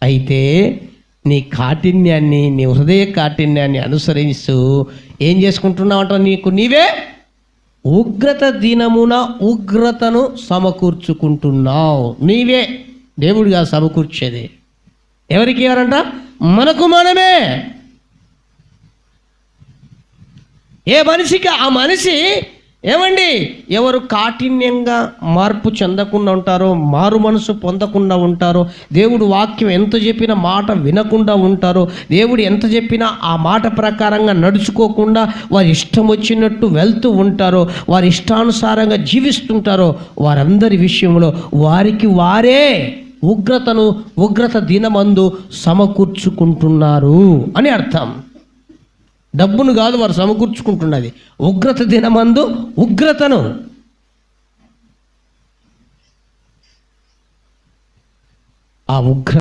అయితే నీ కాఠిన్యాన్ని, నీ హృదయ కాఠిన్యాన్ని అనుసరిస్తూ ఏం చేసుకుంటున్నావంట? నీకు నీవే ఉగ్రత దినమున ఉగ్రతను సమకూర్చుకుంటున్నావు. నీవే, దేవుడిగా సమకూర్చేది. ఎవరికి? ఎవరంట? మనకు మనమే. ఏ మనిషికి ఆ మనిషి ఏమండి, ఎవరు కాఠిన్యంగా మార్పు చెందకుండా ఉంటారో, మారు మనసు పొందకుండా ఉంటారో, దేవుడు వాక్యం ఎంత చెప్పినా మాట వినకుండా ఉంటారో, దేవుడు ఎంత చెప్పినా ఆ మాట ప్రకారంగా నడుచుకోకుండా వారి ఇష్టం వచ్చినట్టు వెళ్తూ ఉంటారో, వారి ఇష్టానుసారంగా జీవిస్తుంటారో, వారందరి విషయంలో వారికి వారే ఉగ్రత దినమందు సమకూర్చుకుంటున్నారు అని అర్థం. డబ్బును కాదు వారు సమకూర్చుకుంటున్నది, ఉగ్రత దినమందు ఉగ్రతను. ఆ ఉగ్రత